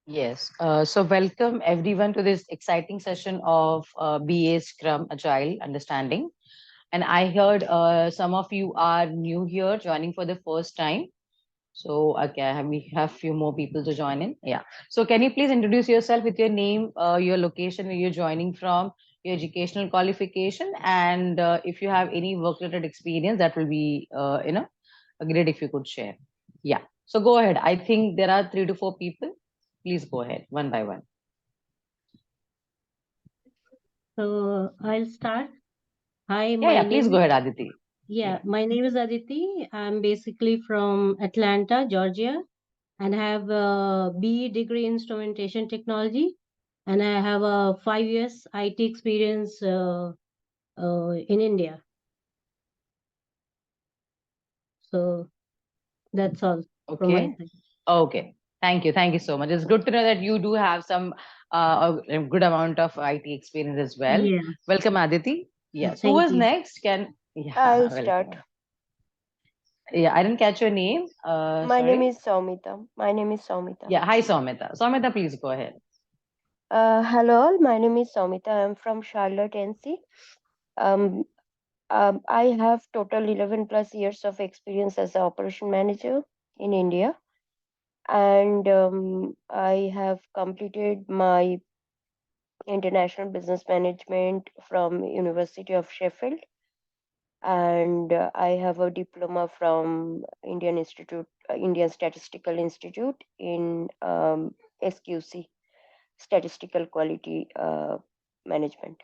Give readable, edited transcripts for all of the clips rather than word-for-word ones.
Yes. So welcome everyone to this exciting session of BA Scrum Agile Understanding. And I heard some of you are new here, joining for the first time. So okay, we have few more people to join in. Yeah. So can you please introduce yourself with your name, your location, where you're joining from, your educational qualification, and if you have any work-related experience, that will be great if you could share. Yeah. So go ahead. I think there are 3 to 4 people. Please go ahead one by one. So I'll start. Hi, Yeah, my yeah. Please name go is ahead, Aditi. yeah, Yeah. my name is Aditi. I'm basically from Atlanta, Georgia, and I have a BE degree in instrumentation technology, and I have a 5 years IT experience in India. So that's all from my Okay. side. Okay. Thank you. Thank you so much. It's good to know that you do have some a good amount of IT experience as well. Yeah, Welcome, Aditi. Yes. Who thank is you. next? Can I'll yeah, start. welcome. Yeah, I didn't catch your name. My name Sorry. is Saumita. My name is Saumita. Yeah. Hi, Soumita. Soumita, please go ahead. Hello, all. My name is Saumita. I'm from Charlotte, NC. Um, I have total 11 plus years of experience as an operation manager in India, and I have completed my international business management from University of Sheffield, and I have a diploma from Indian Statistical Institute in SQC, Statistical Quality Management.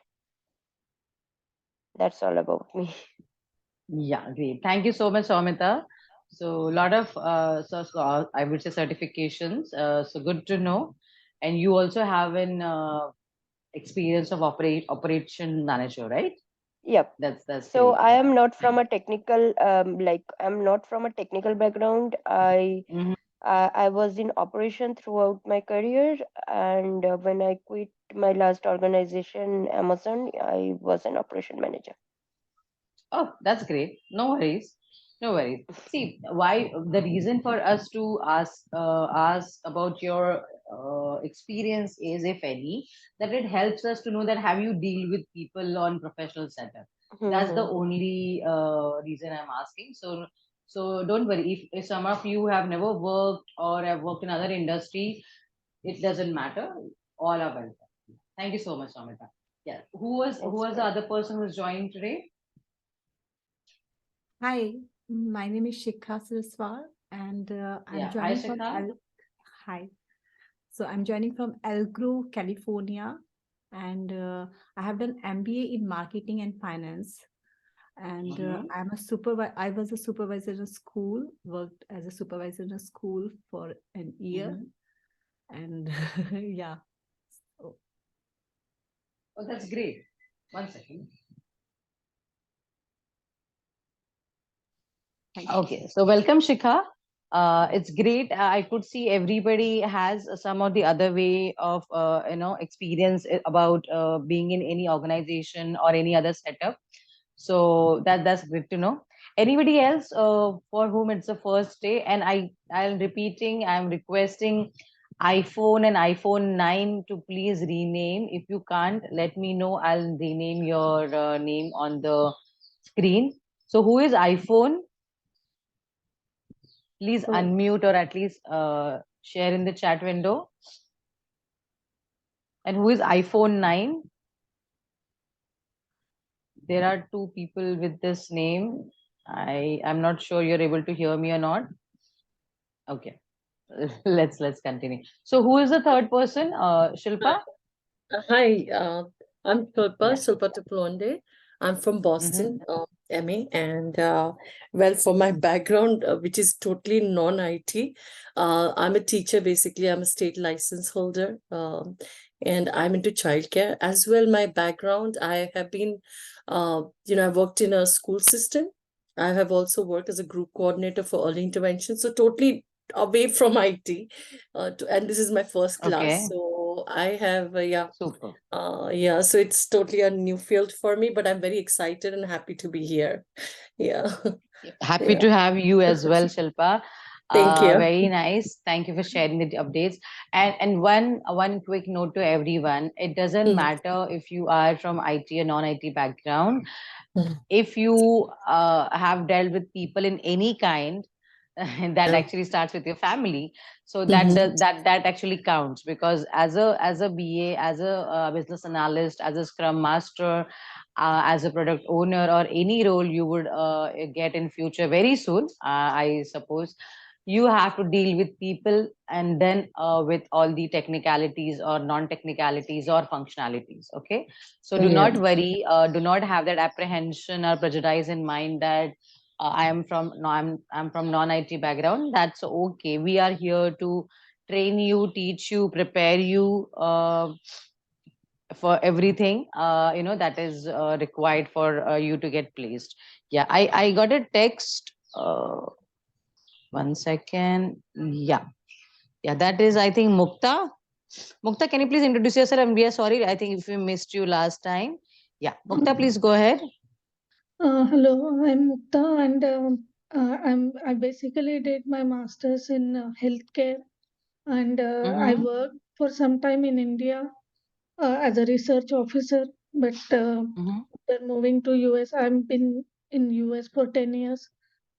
That's all about me. Yeah, great. Thank you so much, Soumita. So, a lot of I would say certifications. So good to know. And you also have an experience of operation manager, right? Yep. That's So great. I Yeah. am not from a technical, I'm not from a technical background. Mhm. I was in operation throughout my career, and when I quit my last organization, Amazon, I was an operation manager. Oh, that's great. No worries. No worries. See, why the reason for us to ask about your experience is, if any, that it helps us to know that have you deal with people on professional setup. That's the Mm-hmm. only reason I'm asking. So don't worry. If some of you have never worked or have worked in other industry, it doesn't matter. All are welcome. Thank you so much, Amita. Yeah. Who That's was the great. other person who's joining today? Hi, my name is Shikha Sriswal, and I'm Yeah. Hi, joining from Shikha. El. Hi, so I'm joining from El Grove, California, and I have done MBA in marketing and finance. And Mhm. I'm a supervisor. I was a supervisor in a school. Worked as a supervisor in a school for an year, Mhm. and yeah. So, Oh, that's great. One second. thank you. Okay, so welcome, Shikha. It's great. I could see everybody has some or the other way of experience about being in any organization or any other setup. So that's great to know. Anybody else for whom it's the first day? And I'm repeating, I'm requesting iPhone and iPhone 9 to please rename. If you can't, let me know. I'll rename your name on the screen. So who is iPhone? Please So unmute or at least share in the chat window. And who is iPhone 9? There are 2 people with this name. I'm not sure you're able to hear me or not. Okay. Let's continue. So who is the third person? Shilpa? Hi, I'm Shilpa, Yeah. Shilpa Tuplonde. I'm from Mm-hmm. Boston, MA, and well, for my background, which is totally non-IT, I'm a teacher basically. I'm a state license holder, and I'm into childcare as well. My background, I have been, I worked in a school system. I have also worked as a group coordinator for early intervention, so totally away from IT. And this is my first class, Okay. so I have, Super. yeah, so it's totally a new field for me, but I'm very excited and happy to be here. Yeah. Happy Yeah. to have you as well, Shilpa. Thank you. Very nice. Thank you for sharing the updates. And one quick note to everyone: it doesn't Mm, matter if you are from IT or non-IT background. mm, If you have dealt with people in any kind, that yeah. actually starts with your family. So Mhm, that actually counts, because as a BA, as a business analyst, as a Scrum Master, as a product owner, or any role you would get in future very soon, I suppose you have to deal with people, and then with all the technicalities or non-technicalities or functionalities. Okay, so do yeah. not worry, do not have that apprehension or prejudice in mind that I am from no, I'm from non-IT background. That's okay. We are here to train you, teach you, prepare you for everything that is required for you to get placed. Yeah, I got a text. 1 second. Yeah, yeah. That is, I think, Mukta. Mukta, can you please introduce yourself? And we are sorry, I think if we missed you last time. Yeah, Mukta, please go ahead. Hello, I'm Mukta, and I basically did my master's in healthcare, and I Mm-hmm. worked for some time in India as a research officer. But Mm-hmm. after moving to US, I've been in US for 10 years.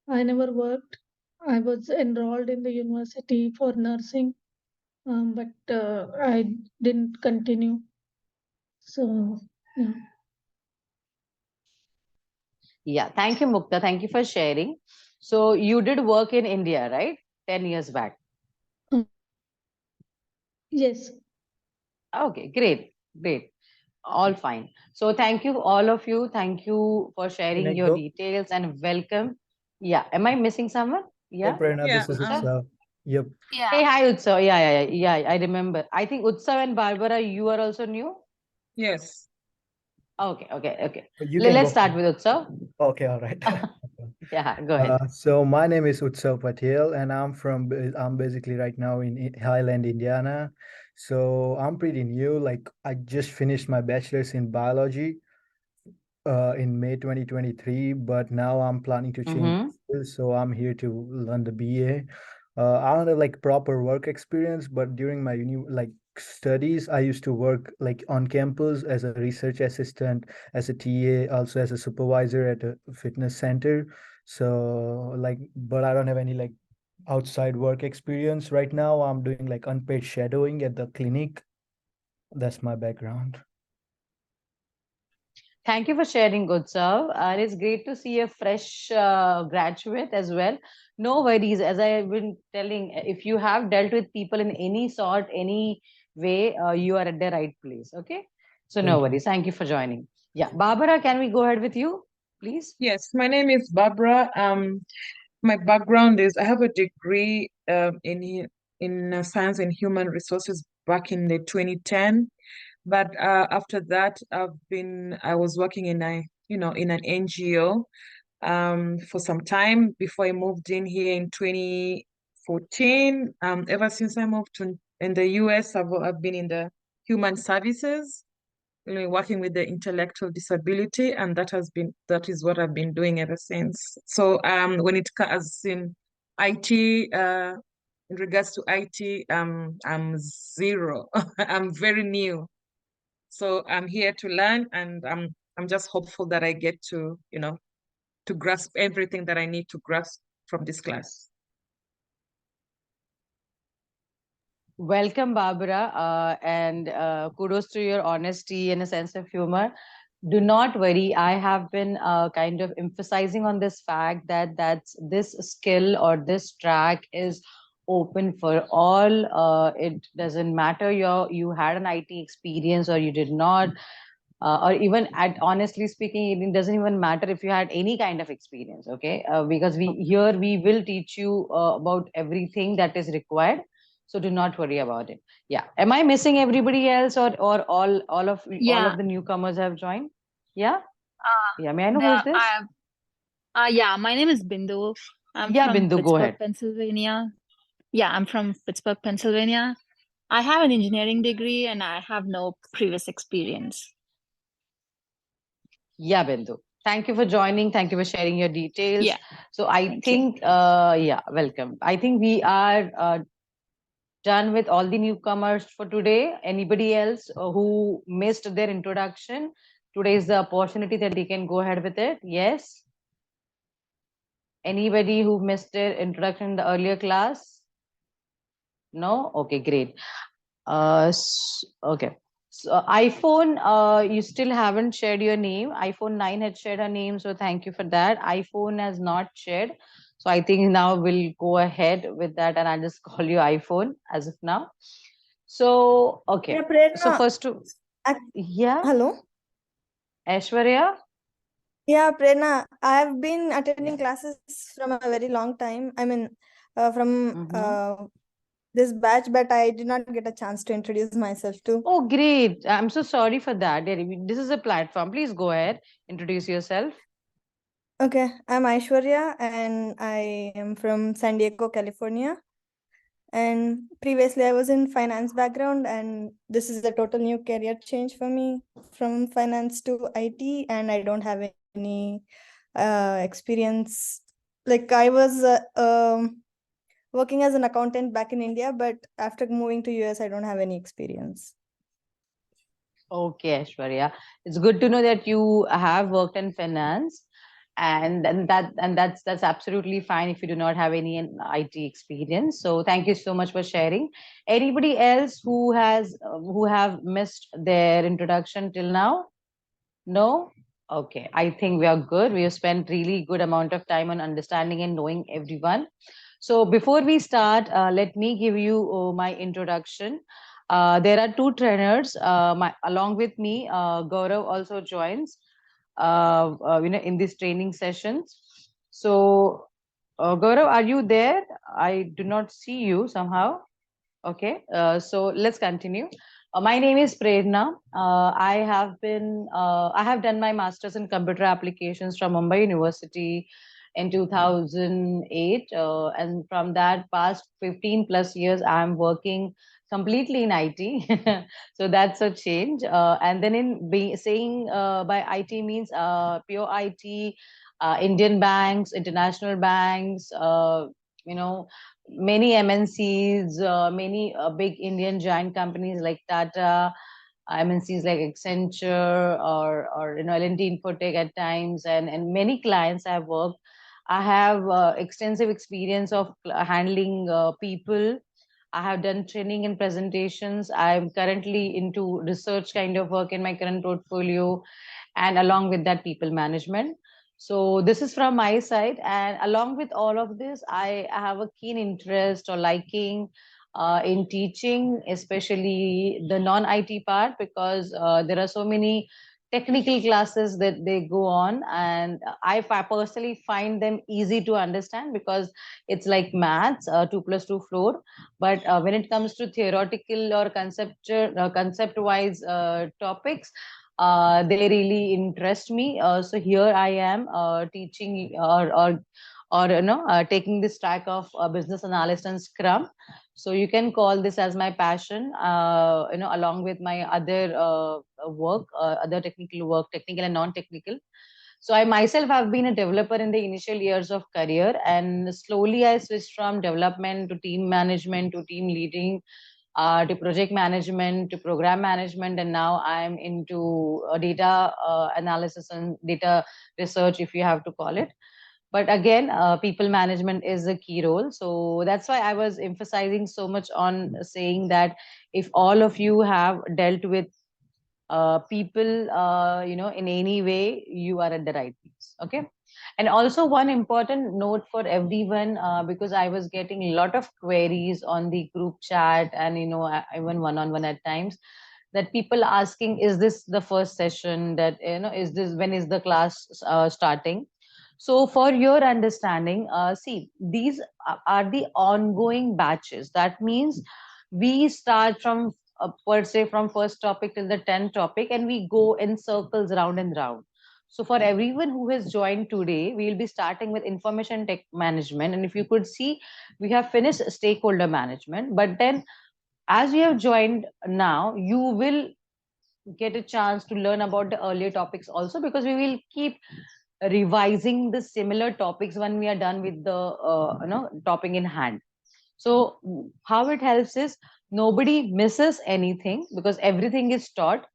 I never worked. I was enrolled in the university for nursing, but I didn't continue. So yeah. Yeah, thank you, Mukta. Thank you for sharing. So you did work in India, right? 10 years back. Um, yes. Okay, great, great. All fine. So thank you, all of you. Thank you for Can sharing I your go? details and welcome. Yeah, am I missing someone? Hey, Yeah, Prerna, Yeah, this is Utsav? Utsav. Yep. Hey, yeah, hi, Utsav. Yeah, I remember. I think Utsav and Barbara, you are also new? yes. Okay. You can Let's go. start with Utsav. Okay, all right. Yeah, go ahead. So my name is Utsav Patel, and I'm basically right now in Highland, Indiana. So I'm pretty new. Like I just finished my bachelor's in biology in May 2023, but now I'm planning to change Mm-hmm. skills, so I'm here to learn the BA. I don't have like proper work experience, but during my studies, I used to work like on campus as a research assistant, as a TA, also as a supervisor at a fitness center. So but I don't have any like outside work experience right now. I'm doing like unpaid shadowing at the clinic. That's my background. Thank you for sharing, Utsav. And it's great to see a fresh graduate as well. No worries, as I have been telling, if you have dealt with people in any sort, any way, you are at the right place. Okay. So no Thank you. worries. Thank you for joining. Yeah. Barbara, can we go ahead with you, please? Yes, my name is Barbara. My background is I have a degree in science and human resources back in the 2010. But after that, I was working in in an NGO for some time before I moved in here in 2014. Ever since I moved to in the US, I've been in the human services, working with the intellectual disability, and that is what I've been doing ever since. So when it comes in IT, in regards to IT, I'm zero. I'm very new. So I'm here to learn, and I'm just hopeful that I get to, to grasp everything that I need to grasp from this class. Welcome, Barbara, and kudos to your honesty and a sense of humor. Do not worry. I have been kind of emphasizing on this fact that this skill or this track is open for all. It doesn't matter you had an IT experience or you did not, or even at honestly speaking, it doesn't even matter if you had any kind of experience. Okay, because we will teach you about everything that is required, so do not worry about it. Yeah, am I missing everybody else, or all Yeah, of the newcomers have joined? Yeah, uh, yeah, may I know who is this? yeah, my name is Bindu. I'm Yeah, from Bindu, go Pittsburgh, ahead. Pennsylvania. Yeah, I'm from Pittsburgh, Pennsylvania. I have an engineering degree and I have no previous experience. Yeah, Bindu. Thank you for joining. Thank you for sharing your details. Yeah, So I thank you. think, yeah, welcome. I think we are done with all the newcomers for today. Anybody else who missed their introduction? Today is the opportunity that they can go ahead with it. Yes. Anybody who missed their introduction in the earlier class? No? Okay, great. Okay. So iPhone, you still haven't shared your name. iPhone 9 had shared her name, so thank you for that. iPhone has not shared. So I think now we'll go ahead with that and I'll just call you iPhone as of now. So, okay. Yeah, So Prerna. first to, yeah, Hello. Aishwarya. Yeah, Prerna. I have been attending classes from a very long time. I mean, from this batch, but I did not get a chance to introduce myself too. Oh, great. I'm so sorry for that. This is a platform. Please go ahead, introduce yourself. Okay, I'm Aishwarya and I am from San Diego, California. And previously I was in finance background, and this is a total new career change for me from finance to IT, and I don't have any experience. Like I was working as an accountant back in India, but after moving to US, I don't have any experience. Okay, Aishwarya. It's good to know that you have worked in finance, and that's absolutely fine if you do not have any IT experience. So thank you so much for sharing. Anybody else who have missed their introduction till now? No? Okay. I think we are good. We have spent really good amount of time on understanding and knowing everyone. So before we start, let me give you my introduction. There are two trainers along with me. Gaurav also joins, in these training sessions. So, Gaurav, are you there? I do not see you somehow. Okay, so let's continue. My name is Prerna. I have done my master's in computer applications from Mumbai University in 2008, and from that past 15 plus years, I'm working completely in IT. So that's a change. And then saying by IT means pure IT, Indian banks, international banks, you know many MNCs, many big Indian giant companies like Tata, MNCs like Accenture or L&T Infotech at times, and many clients I have worked. I have extensive experience of handling people. I have done training and presentations. I'm currently into research kind of work in my current portfolio, and along with that, people management. So this is from my side, and along with all of this, I have a keen interest or liking in teaching, especially the non-IT part, because there are so many technical classes that they go on, and personally find them easy to understand because it's like maths, 2 plus 2 floor. But when it comes to theoretical or concept-wise topics, they really interest me. So here I am teaching or taking this track of business analyst and Scrum. So you can call this as my passion, along with my other work, other technical work, technical and non-technical. So I myself have been a developer in the initial years of career, and slowly I switched from development to team management to team leading, to project management to program management, and now I'm into data analysis and data research, if you have to call it. But again, people management is a key role, so that's why I was emphasizing so much on saying that if all of you have dealt with people, in any way, you are at the right place. Okay. And also one important note for everyone, because I was getting a lot of queries on the group chat and, even one-on-one at times, that people asking, is this the first session, that, is this, when is the class starting? So for your understanding, see, these are the ongoing batches. That means we start from per se from first topic till the 10th topic, and we go in circles round and round. So for everyone who has joined today, we will be starting with information tech management, and if you could see, we have finished stakeholder management. But then as you have joined now, you will get a chance to learn about the earlier topics also, because we will keep revising the similar topics when we are done with the topic in hand. So how it helps is nobody misses anything because everything is taught.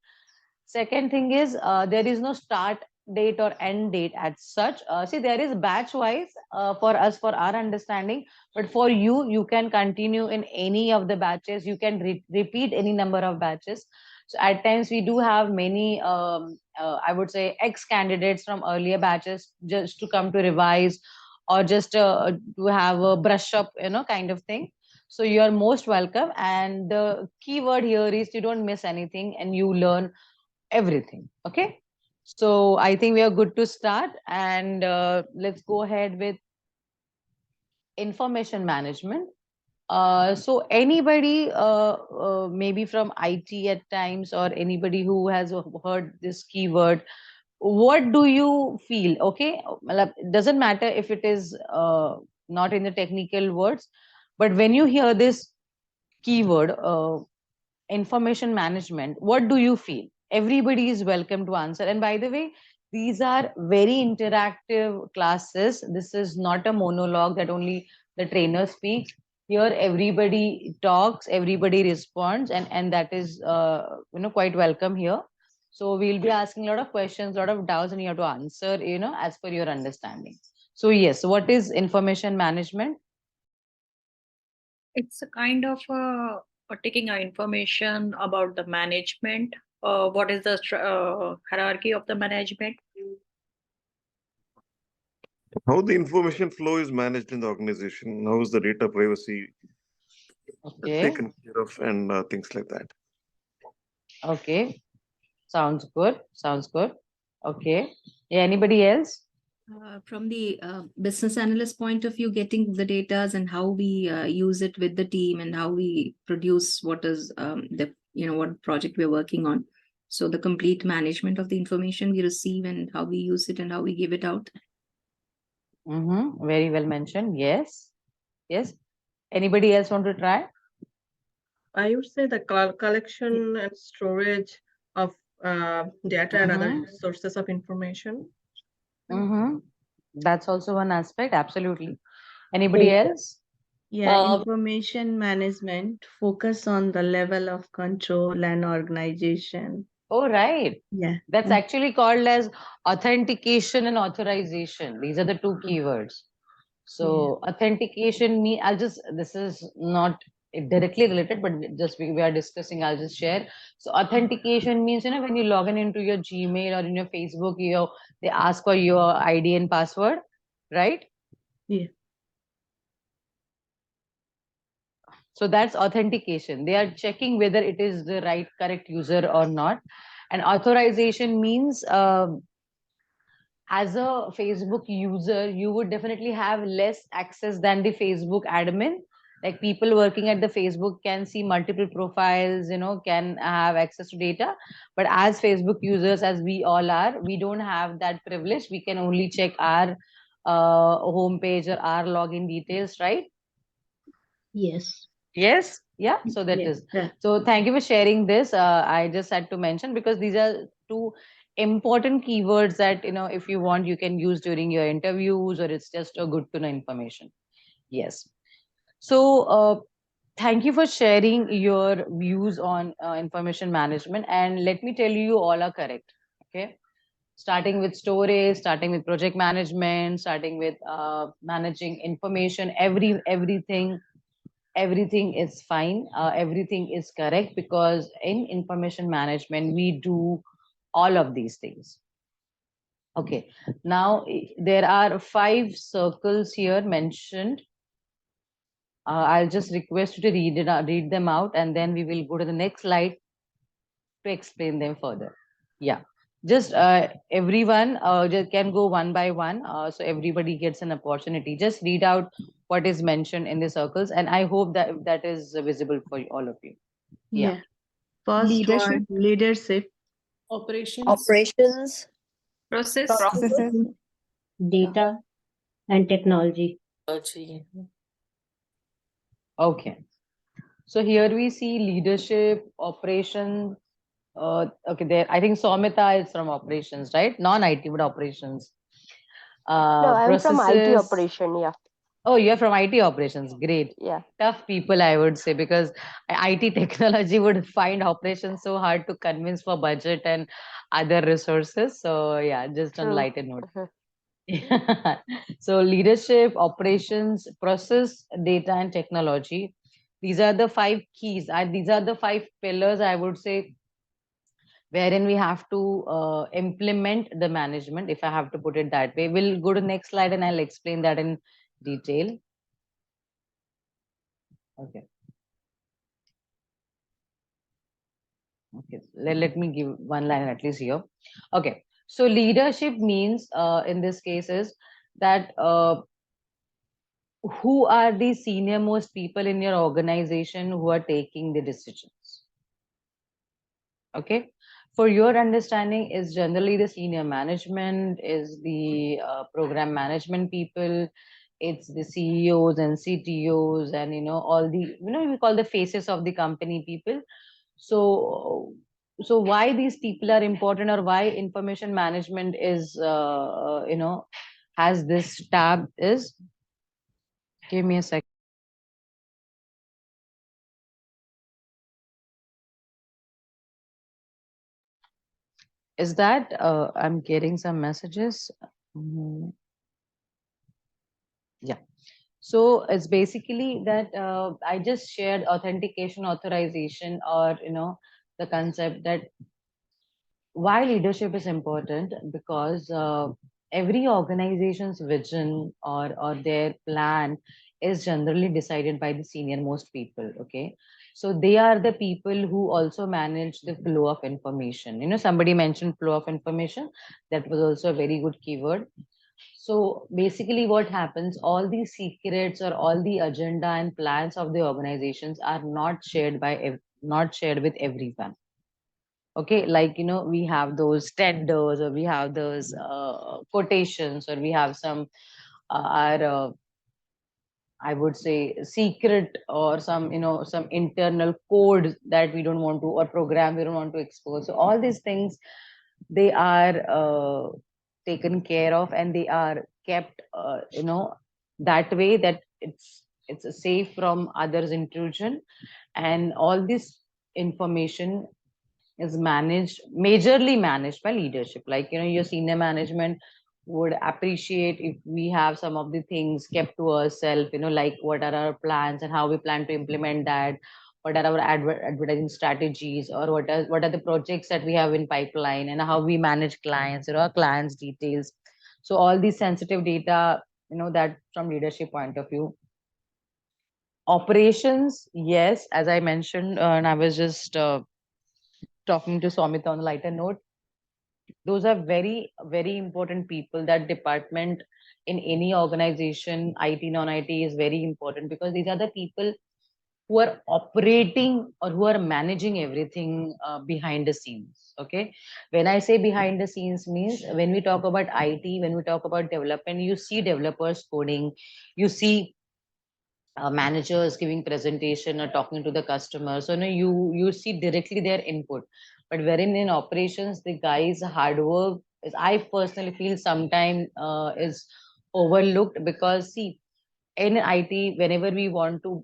Second thing is there is no start date or end date as such. See, there is batch wise for us for our understanding, but for you, you can continue in any of the batches. You can repeat any number of batches. So at times we do have many, I would say, ex candidates from earlier batches just to come to revise or just to have a brush up, kind of thing. So you are most welcome. And the keyword here is you don't miss anything and you learn everything. Okay. So I think we are good to start, and let's go ahead with information management. So anybody, maybe from IT at times, or anybody who has heard this keyword, what do you feel? Okay, it doesn't matter if it is not in the technical words, but when you hear this keyword, information management, what do you feel? Everybody is welcome to answer. And by the way, these are very interactive classes. This is not a monologue that only the trainer speaks. Here everybody talks, everybody responds, and that is quite welcome here. So we'll be asking a lot of questions, a lot of doubts, and you have to answer as per your understanding. So yes, what is information management? It's a kind of taking information about the management. What is the hierarchy of the management? How the information flow is managed in the organization, how is the data privacy taken care of, and things like that. Okay, sounds good. Sounds good. Okay. Yeah, anybody else? From the business analyst point of view, getting the data and how we use it with the team and how we produce what is what project we're working on. So the complete management of the information we receive and how we use it and how we give it out. Very well mentioned. Yes. Yes. Anybody else want to try? I would say the collection and storage of data and other sources of information. That's also one aspect. Absolutely. Anybody else? Yeah, information management focus on the level of control and organization. Oh, right. Yeah. That's actually called as authentication and authorization. These are the two keywords. So authentication this is not directly related, but just we are discussing, I'll just share. So authentication means, when you log in into your Gmail or in your Facebook, they ask for your ID and password, right? Yeah. So that's authentication. They are checking whether it is the correct user or not. And authorization means, as a Facebook user, you would definitely have less access than the Facebook admin. Like people working at the Facebook can see multiple profiles, can have access to data. But as Facebook users, as we all are, we don't have that privilege. We can only check our homepage or our login details, right? Yes. Yes. Yeah. So that is. So thank you for sharing this. I just had to mention because these are two important keywords that, if you want, you can use during your interviews, or it's just a good to know information. Yes. So thank you for sharing your views on information management. And let me tell you all are correct. Okay. Starting with storage, starting with project management, starting with managing information, everything is fine, everything is correct, because in information management we do all of these things. Okay, now there are 5 circles here mentioned. I'll just request you to read them out, and then we will go to the next slide to explain them further. Yeah, just everyone just can go one by one, so everybody gets an opportunity. Just read out what is mentioned in the circles, and I hope that is visible for all of you. Yeah. First Leadership. one, leadership. Operations. Processes. Data and technology. Okay, so here we see leadership, operations, Okay, there. I think Somita is from operations, right? Non-IT, but operations. No, I'm from IT Processes. operation. Yeah. Oh, you're from IT operations. Great. Yeah. Tough people, I would say, because IT technology would find operations so hard to convince for budget and other resources. So yeah, just on True. lighter note. So leadership, operations, process, data, and technology. These are the five keys. These are the five pillars, I would say, wherein we have to implement the management, if I have to put it that way. We'll go to next slide and I'll explain that in detail. Okay. Okay, let me give one line at least here. Okay, so leadership means in this case is that who are the senior most people in your organization who are taking the decisions. Okay, for your understanding is generally the senior management, is the program management people, it's the CEOs and CTOs, and all the we call the faces of the company people. So why these people are important, or why information management is has this tab is, give me a second. Is that I'm getting some messages. Mhm. Yeah. So it's basically that I just shared authentication, authorization, or the concept that why leadership is important, because every organization's vision or their plan is generally decided by the senior most people. Okay, so they are the people who also manage the flow of information. Somebody mentioned flow of information. That was also a very good keyword. So basically what happens, all the secrets or all the agenda and plans of the organizations are not shared not shared with everyone. Okay, like we have those tenders, or we have those quotations, or we have some our I would say secret, or some some internal code that we don't want to, or program we don't want to expose. So all these things, they are taken care of, and they are kept that way that it's safe from others intrusion. And all this information is majorly managed by leadership. Like your senior management would appreciate if we have some of the things kept to ourselves, like what are our plans and how we plan to implement that, what are our advertising strategies, or what are the projects that we have in pipeline, and how we manage clients, our clients details. So all these sensitive data, that from leadership point of view. Operations, yes, as I mentioned, and I was just talking to Somita on a lighter note, those are very, very important people. That department in any organization, IT, non-IT, is very important, because these are the people who are operating or who are managing everything behind the scenes. Okay, when I say behind the scenes means, when we talk about IT, when we talk about development, you see developers coding, you see managers giving presentation or talking to the customers. So no, you see directly their input. But wherein in operations, the guys' hard work is, I personally feel, sometimes is overlooked. Because see, in IT, whenever we want to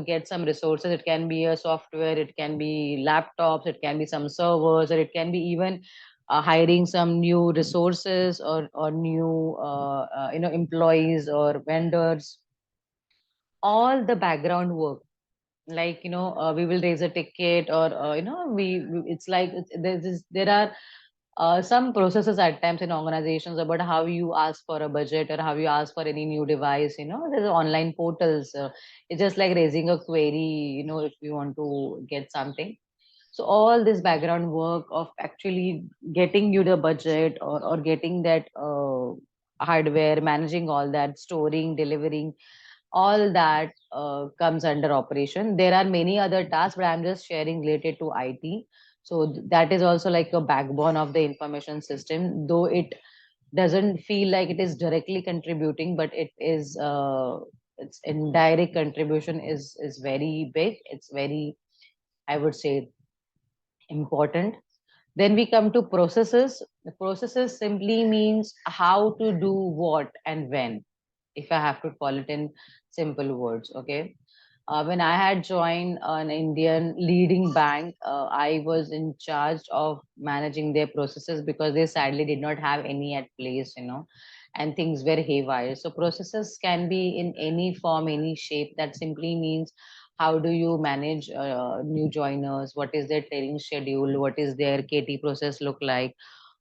get some resources, it can be a software, it can be laptops, it can be some servers, or it can be even hiring some new resources, or new employees or vendors. All the background work, like we will raise a ticket, or it's like there are some processes at times in organizations about how you ask for a budget, or how you ask for any new device. There's online portals. It's just like raising a query, if you want to get something. So all this background work of actually getting you the budget, or getting that hardware, managing all that, storing, delivering, all that comes under operation. There are many other tasks, but I'm just sharing related to IT. So that is also like a backbone of the information system, though it doesn't feel like it is directly contributing, but it is its indirect contribution is very big. It's very, I would say, important. Then we come to processes. The processes simply means how to do what and when, if I have to call it in simple words. Okay. When I had joined an Indian leading bank, I was in charge of managing their processes because they sadly did not have any at place, and things were haywire. So processes can be in any form, any shape. That simply means how do you manage new joiners? What is their training schedule? What is their KT process look like?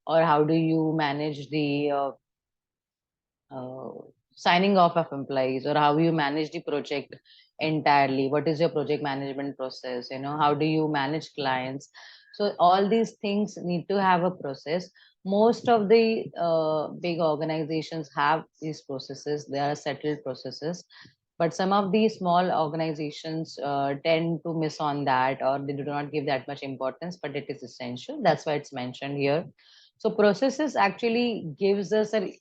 Or how do you manage the uh, signing off of employees, or how you manage the project entirely? What is your project management process? How do you manage clients? So all these things need to have a process. Most of the big organizations have these processes. They are settled processes, but some of these small organizations tend to miss on that, or they do not give that much importance, but it is essential. That's why it's mentioned here. So processes actually gives us a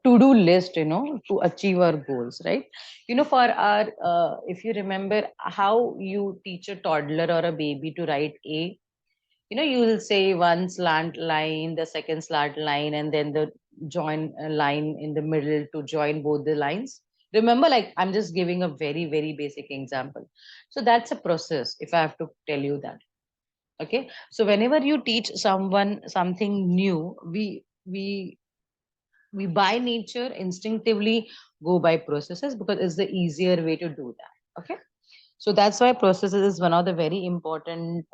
to-do list, to achieve our goals, right? For our if you remember how you teach a toddler or a baby to write a, you will say one slant line, the second slant line, and then the join line in the middle to join both the lines. Remember, like, I'm just giving a very, very basic example. So that's a process, if I have to tell you that. Okay. So whenever you teach someone something new, we by nature instinctively go by processes because it's the easier way to do that. Okay. So that's why processes is one of the very important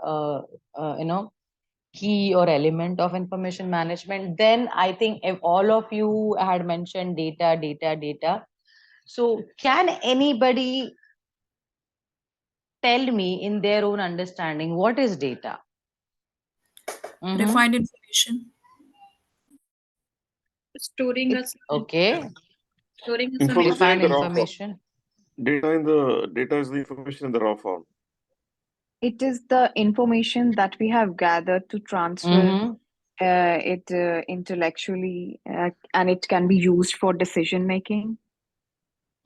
key or element of information management. Then I think if all of you had mentioned data, data, data. So can anybody tell me in their own understanding what is data? Refined information. Storing us Okay. storing some Information in Refined the raw form. information. Data is the information in the raw form. It is the information that we have gathered to transfer Mm-hmm. it intellectually, and it can be used for decision making.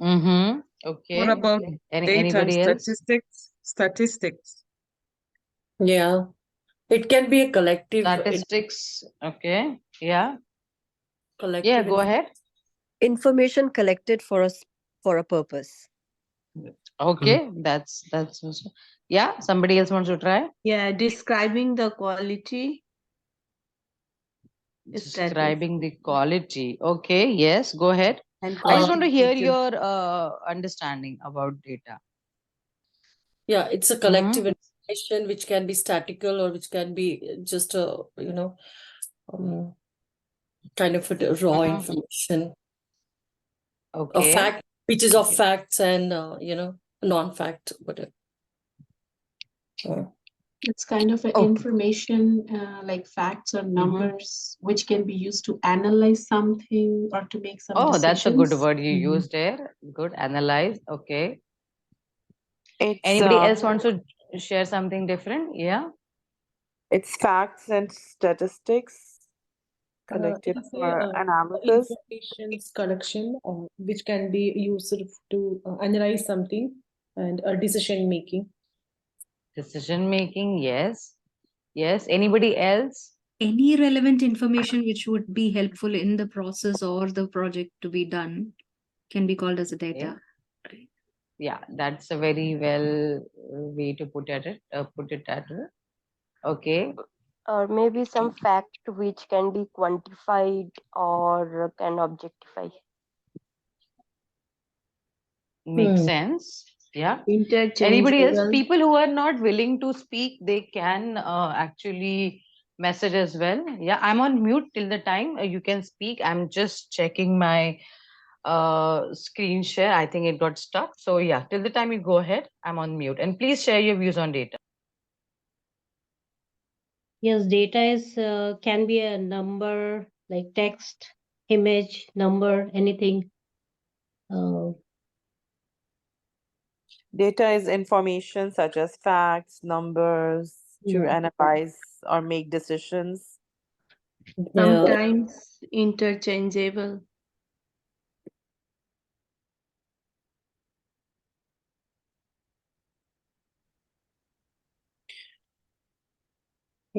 Mm-hmm. What Okay. about Okay. data and Anybody else? statistics? Yeah, it can be a Statistics. Okay. Yeah. Yeah, collective go ahead. Information collected for a purpose. Okay, that's also. Yeah, somebody else wants to try? Yeah, describing the quality Describing the quality. Okay, yes, go ahead. and I just want to hear quantitative. your understanding about data. Yeah, it's a Mm-hmm. collective information which can be statical or which can be just a, kind of a raw Mm-hmm. information. A Okay. fact, which is of Okay. facts and, non-fact, whatever. It's kind of an Okay. information like facts or Mm-hmm. numbers, which can be used to analyze something or to make some Oh, that's a good decisions. word you used there. Good. Analyze. Okay. It's Anybody else wants to share something different? Yeah. it's facts and statistics collected It's for a analysis. information's collection which can be used to analyze something and decision making. Decision making. Yes. Yes. Anybody else? Any relevant information which would be helpful in the process or the project to be done can be called as a data. Yeah, that's a very well way to put at it. Put it at it. Okay. Or maybe some fact which can be quantified or can objectify. Makes sense. Yeah. Interchangeable. Anybody else? People who are not willing to speak, they can actually message as well. Yeah, I'm on mute till the time you can speak. I'm just checking my screen share. I think it got stuck. So yeah, till the time you go ahead, I'm on mute. And please share your views on data. Yes, data is can be a number like text, image, number, anything. Data is information such as facts, numbers to Yeah. analyze or make decisions. Sometimes interchangeable.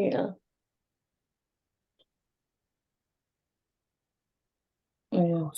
Yeah. Yeah.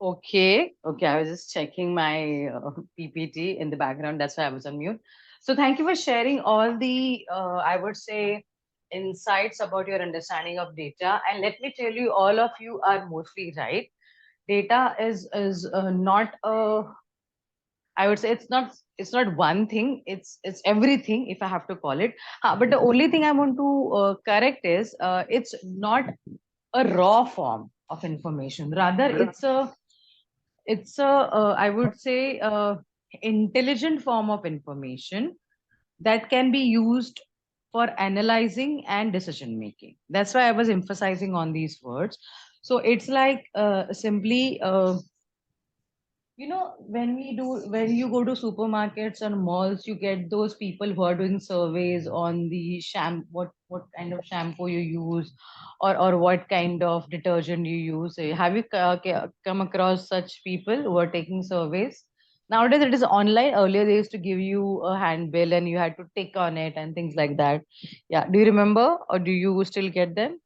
Okay, okay. I was just checking my PPT in the background. That's why I was on mute. So thank you for sharing all the, I would say, insights about your understanding of data. And let me tell you, all of you are mostly right. Data is not a, I would say it's not one thing. It's everything, if I have to call it. But the only thing I want to correct is it's not a raw form of information. Rather, it's a I would say intelligent form of information that can be used for analyzing and decision making. That's why I was emphasizing on these words. So it's like simply when you go to supermarkets and malls, you get those people who are doing surveys on the what kind of shampoo you use, or what kind of detergent you use. Have you come across such people who are taking surveys? Nowadays it is online. Earlier they used to give you a handbill and you had to tick on it and things like that. Yeah, do you remember, or do you still get them?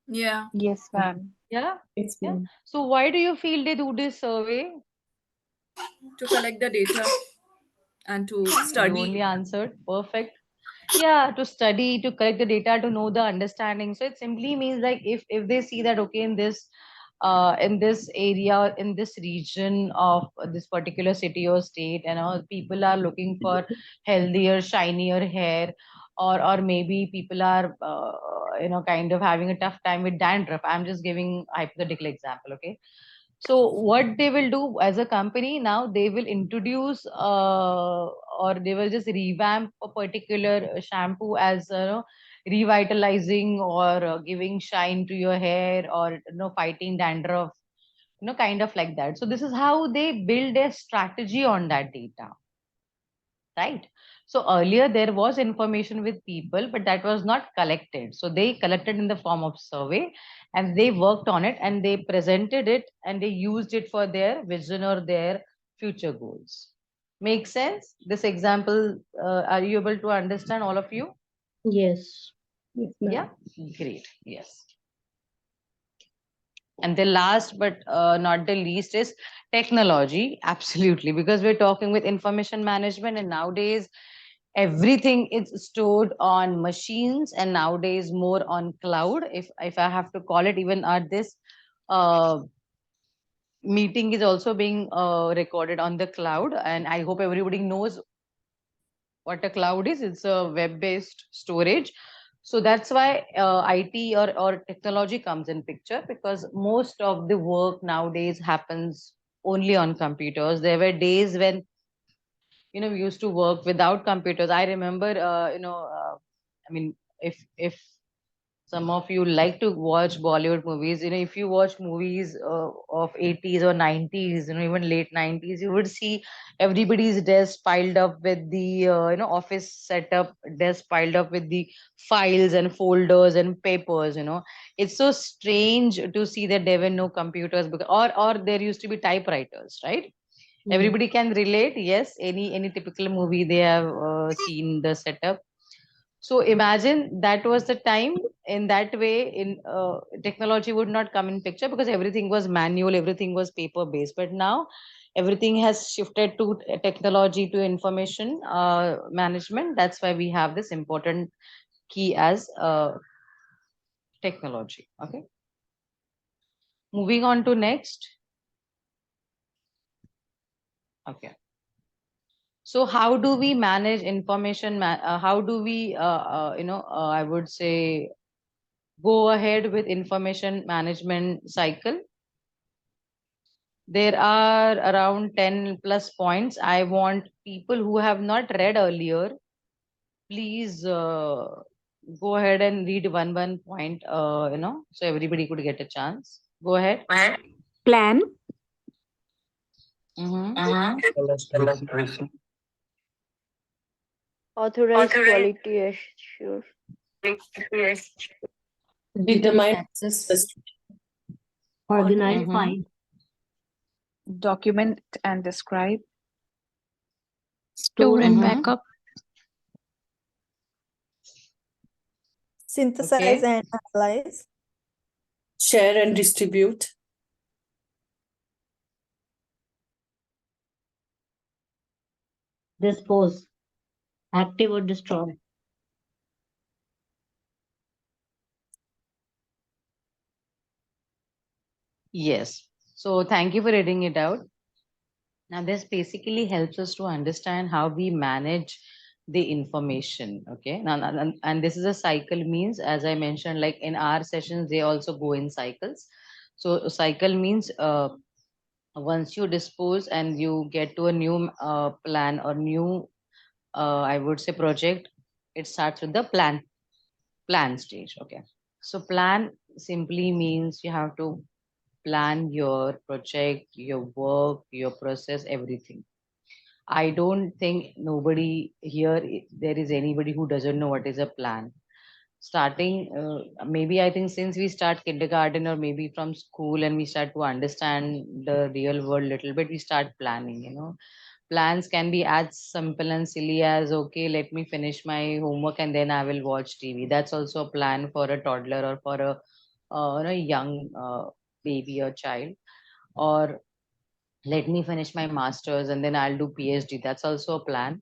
Yeah. Yes, ma'am. Yeah. Yes, Yeah. ma'am. So why do you feel they do this survey? To collect the data and to You only study. answered. Perfect. Yeah, to study, to collect the data, to know the understanding. So it simply means like if they see that okay, in this area, in this region of this particular city or state, people are looking for healthier, shinier hair, or maybe people are kind of having a tough time with dandruff. I'm just giving hypothetical example, okay? So what they will do as a company now, they will introduce or they will just revamp a particular shampoo as revitalizing or giving shine to your hair, or fighting dandruff, kind of like that. So this is how they build a strategy on that data, right? So earlier there was information with people, but that was not collected. So they collected in the form of survey, and they worked on it, and they presented it, and they used it for their vision or their future goals. Make sense? This example, are you able to understand, all of you? Yes. Yes, Yeah, ma'am. great. Yes. And the last but not the least is technology. Absolutely, because we're talking with information management, and nowadays everything is stored on machines, and nowadays more on cloud. If I have to call it, even at this uh, meeting is also being recorded on the cloud, and I hope everybody knows what a cloud is. It's a web-based storage. So that's why IT or technology comes in picture, because most of the work nowadays happens only on computers. There were days when we used to work without computers. I remember I mean, if some of you like to watch Bollywood movies, if you watch movies of 80s or 90s, even late 90s, you would see everybody's desk piled up with the office setup, desk piled up with the files and folders and papers. It's so strange to see that there were no computers, because, or there used to be typewriters, right? Yeah. Everybody can relate. Yes, any typical movie they have seen the setup. So imagine that was the time. In that way, in technology would not come in picture, because everything was manual, everything was paper based. But now everything has shifted to technology, to information management. That's why we have this important key as technology. Okay. Moving on to next. Okay. So how do we manage information? How do we, I would say, go ahead with information management cycle? There are around 10 plus points. I want people who have not read earlier, please go ahead and read one point, so everybody could get a chance. Go ahead. Plan. Authorize quality assure. Determine access. Organize file. Document and describe. Store and backup. Synthesize and analyze. Share and distribute. Dispose. Active or destroy. Yes. So thank you for reading it out. Now, this basically helps us to understand how we manage the information. Okay. Now, and this is a cycle means, as I mentioned, like in our sessions, they also go in cycles. So a cycle means once you dispose and you get to a new plan or new, I would say, project, it starts with the plan stage. Okay. So plan simply means you have to plan your project, your work, your process, everything. I don't think nobody here, there is anybody who doesn't know what is a plan. Starting, maybe I think since we start kindergarten or maybe from school and we start to understand the real world little bit, we start planning. Plans can be as simple and silly as, okay, let me finish my homework and then I will watch TV. That's also a plan for a toddler or for a young baby or child. Or let me finish my master's and then I'll do PhD. That's also a plan.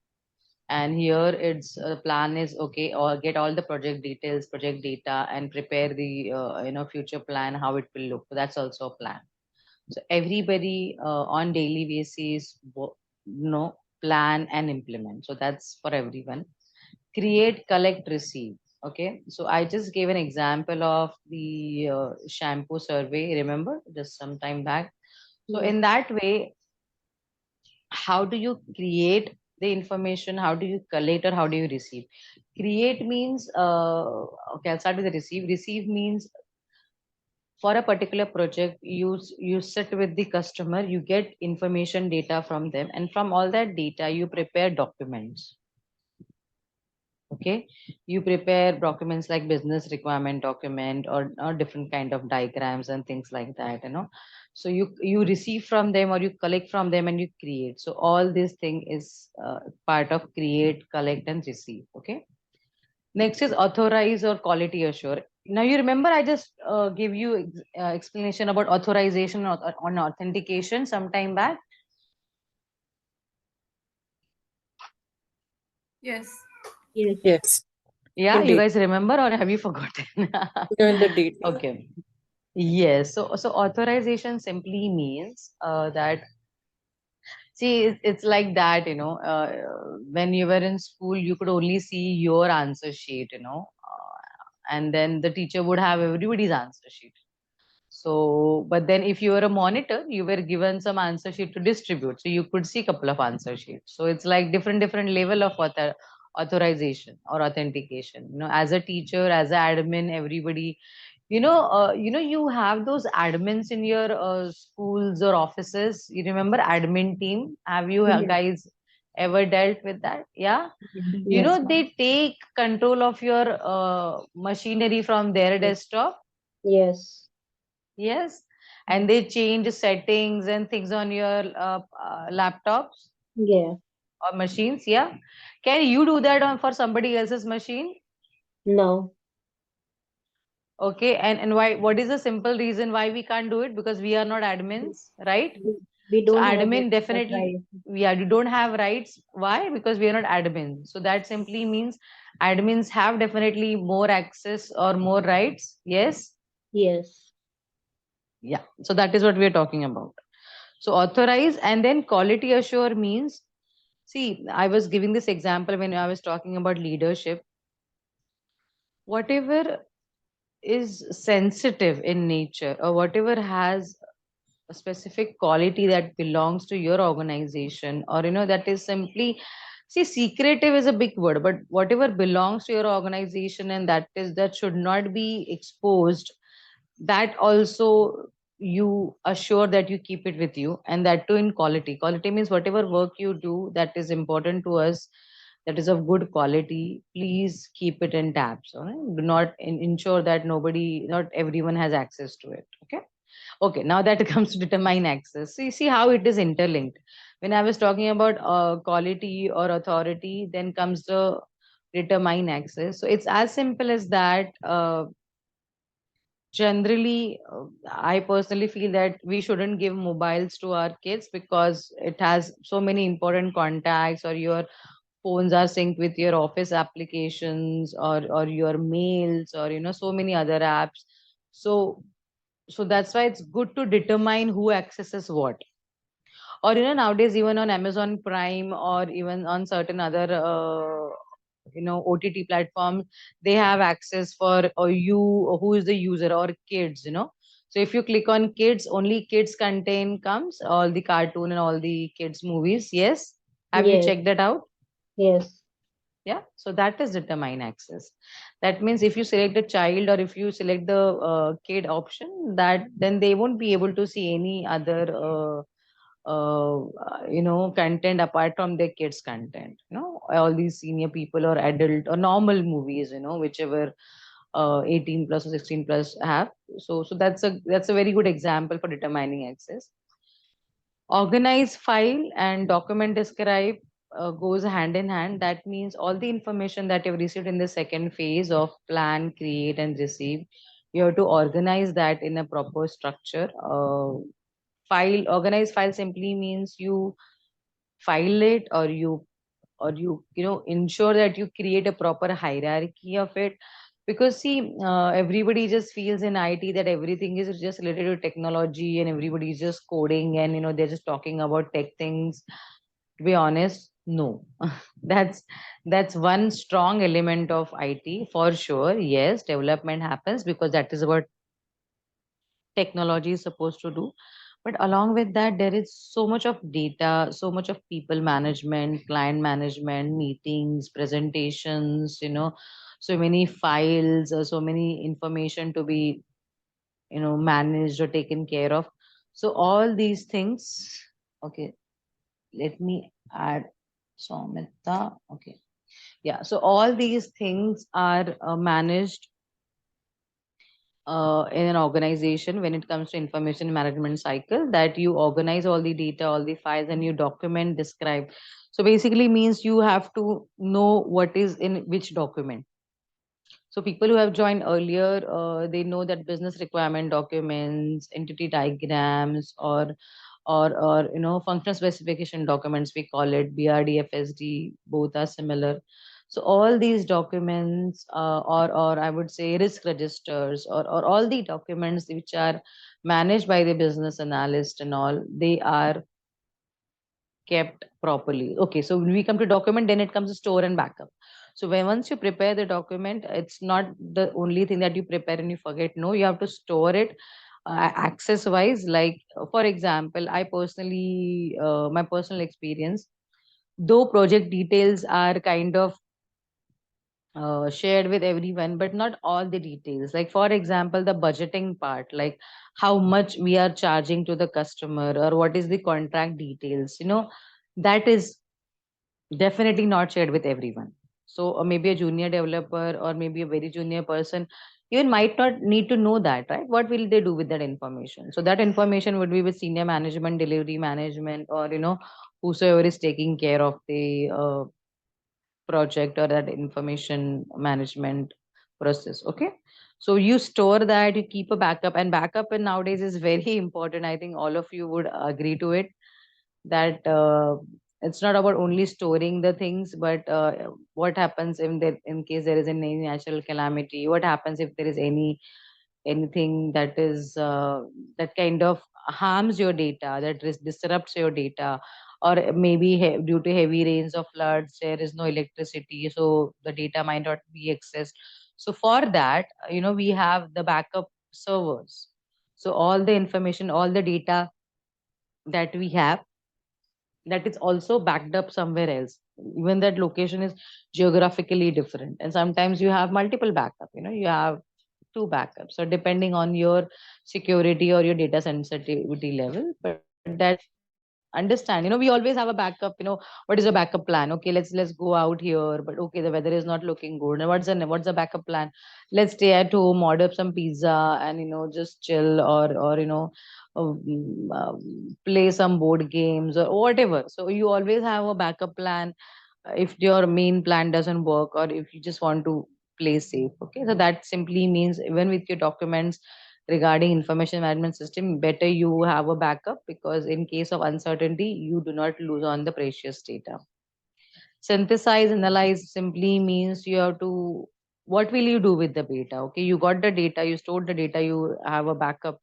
And here it's a plan is, okay, or get all the project details, project data, and prepare the future plan, how it will look. That's also a plan. So everybody on daily basis, plan and implement. So that's for everyone. Create, collect, receive. Okay. So I just gave an example of the shampoo survey. Remember, just some time back. So in that way, how do you create the information? How do you collect or how do you receive? Create means, okay, I'll start with the receive. Receive means for a particular project, you sit with the customer, you get information data from them, and from all that data, you prepare documents. Okay, you prepare documents like business requirement document or different kind of diagrams and things like that. So you receive from them or you collect from them and you create. So all this thing is part of create, collect, and receive. Okay. Next is authorize or quality assure. Now you remember I just gave you explanation about authorization on authentication some time back. Yes. Yes. Yeah, you Indeed. guys remember or have you forgotten? In the data. Okay. Yes. So authorization simply means that, see, it's like that. When you were in school, you could only see your answer sheet, and then the teacher would have everybody's answer sheet. So, but then if you were a monitor, you were given some answer sheet to distribute. So you could see a couple of answer sheets. So it's like different level of authorization or authentication. As a teacher, as an admin, everybody, you have those admins in your schools or offices. You remember admin team? Have you Yes. guys ever dealt with that? Yeah. Yes. They take control of your machinery from their desktop. Yes. Yes. And they change settings and things on your laptops Yeah. or machines. Yeah. Can you do that for somebody else's machine? No. Okay. And why? What is the simple reason why we can't do it? Because we are not admins, right? We So don't have admin that definitely, right. yeah, you don't have rights. Why? Because we are not admins. So that simply means admins have definitely more access or more rights. Yes. Yes. Yeah, so that is what we are talking about. So authorize, and then quality assure means, see, I was giving this example when I was talking about leadership. Whatever is sensitive in nature, or whatever has a specific quality that belongs to your organization, or that is simply, see, secretive is a big word, but whatever belongs to your organization and that should not be exposed, that also you assure that you keep it with you, and that too in quality means whatever work you do that is important to us, that is of good quality, please keep it in tabs. All right? Do not ensure that not everyone has access to it. Okay, now that comes to determine access. So you see how it is interlinked. When I was talking about quality or authority, then comes the determine access. So it's as simple as that. Generally, I personally feel that we shouldn't give mobiles to our kids because it has so many important contacts, or your phones are synced with your office applications, or your mails, or so many other apps. So so that's why it's good to determine who accesses what. Or nowadays, even on Amazon Prime, or even on certain other OTT platforms, they have access for you, who is the user, or kids. So if you click on kids, only kids content comes, all the cartoon and all the kids movies. Yes, have you Yes, checked that out? yes. Yeah, so that is determine access. That means if you select a child, or if you select the kid option, that then they won't be able to see any other content apart from their kids content. All these senior people or adult or normal movies, whichever 18 plus or 16 plus have. So that's a very good example for determining access. Organize, file, and document describe goes hand in hand. That means all the information that you've received in the second phase of plan, create, and receive, you have to organize that in a proper structure. Organize file simply means you file it, or you ensure that you create a proper hierarchy of it. Because see, everybody just feels in IT that everything is just related to technology, and everybody is just coding, and they're just talking about tech things. To be honest, no. That's one strong element of IT for sure. Yes, development happens because that is what technology is supposed to do. But along with that, there is so much of data, so much of people management, client management, meetings, presentations, so many files, so many information to be managed or taken care of. So all these things. Okay, let me add Somita. Okay, yeah, so all these things are managed in an organization when it comes to information management cycle, that you organize all the data, all the files, and you document, describe. So basically means you have to know what is in which document. So people who have joined earlier, they know that business requirement documents, entity diagrams, or functional specification documents, we call it BRD, FSD, both are similar. So all these documents, or I would say risk registers, or all the documents which are managed by the business analyst and all, they are kept properly. Okay, so when we come to document, then it comes to store and backup. So when once you prepare the document, it's not the only thing that you prepare and you forget. No, you have to store it access wise. Like for example, I personally, my personal experience, though project details are kind of shared with everyone, but not all the details. Like for example, the budgeting part, like how much we are charging to the customer, or what is the contract details, that is definitely not shared with everyone. So maybe a junior developer, or maybe a very junior person even might not need to know that, right? What will they do with that information? So that information would be with senior management, delivery management, or whosoever is taking care of the project or that information management process. Okay, so you store that, you keep a backup, and backup in nowadays is very important. I think all of you would agree to it, that it's not about only storing the things, but what happens in case there is any natural calamity, what happens if there is any anything that is that kind of harms your data, that disrupts your data, or maybe due to heavy rains or floods, there is no electricity, so the data might not be accessed. So for that, we have the backup servers. So all the information, all the data that we have, that is also backed up somewhere else, even that location is geographically different, and sometimes you have multiple backup, you have two backups, so depending on your security or your data sensitivity level. But that, understand, we always have a backup. What is a backup plan? Okay, let's go out here, but okay, the weather is not looking good, and what's the backup plan? Let's stay at home, order some pizza, and just chill, or play some board games or whatever. So you always have a backup plan if your main plan doesn't work, or if you just want to play safe. Okay, so that simply means even with your documents regarding information management system, better you have a backup, because in case of uncertainty, you do not lose on the precious data. Synthesize, analyze simply means you have to, what will you do with the data? Okay, you got the data, you stored the data, you have a backup,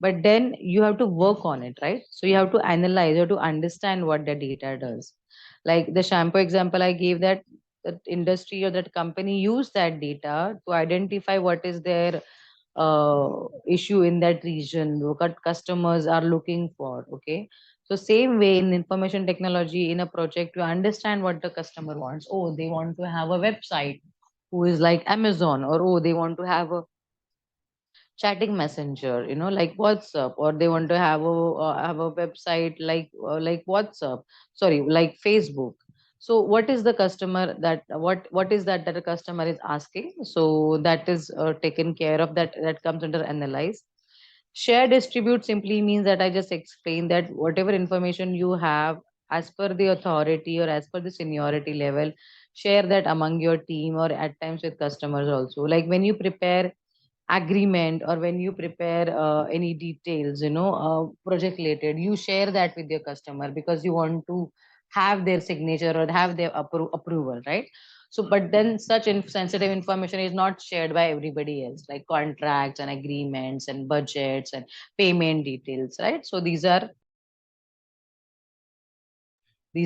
but then you have to work on it, right? So you have to analyze, you have to understand what the data does. Like the shampoo example I gave, that industry or that company use that data to identify what is their issue in that region, what customers are looking for. Okay, so same way in information technology, in a project, you understand what the customer wants. Oh, they want to have a website who is like Amazon, or oh, they want to have a chatting messenger, like WhatsApp, or they want to have a website like WhatsApp, sorry, like Facebook. So what is the customer, that what is that the customer is asking? So that is taken care of, that comes under analyze. Share distribute simply means that I just explained, that whatever information you have, as per the authority or as per the seniority level, share that among your team, or at times with customers also. Like when you prepare agreement, or when you prepare any details, project related, you share that with your customer, because you want to have their signature or have their approval, right? So but then such sensitive information is not shared by everybody else, like contracts and agreements and budgets and payment details, right? So these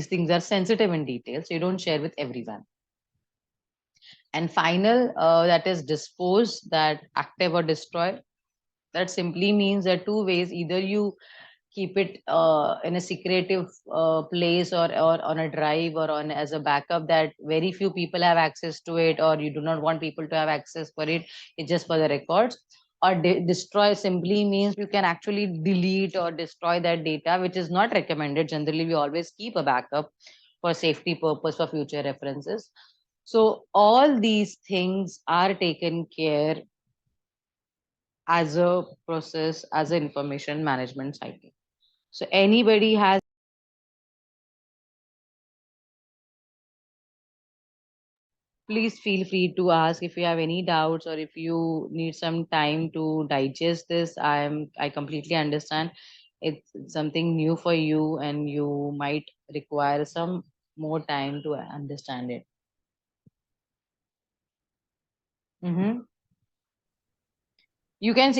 things are sensitive in detail, so you don't share with everyone. And final, that is dispose, that active or destroy. That simply means there are two ways: either you keep it in a secretive place, or on a drive, or on as a backup, that very few people have access to it, or you do not want people to have access for it, it's just for the records. Or destroy simply means you can actually delete or destroy that data, which is not recommended. Generally we always keep a backup for safety purpose, for future references. So all these things are taken care as a process, as an information management cycle. So anybody has, please feel free to ask if you have any doubts, or if you need some time to digest this. I completely understand. It's something new for you, and you might require some more time to understand it. Mm-hmm. You can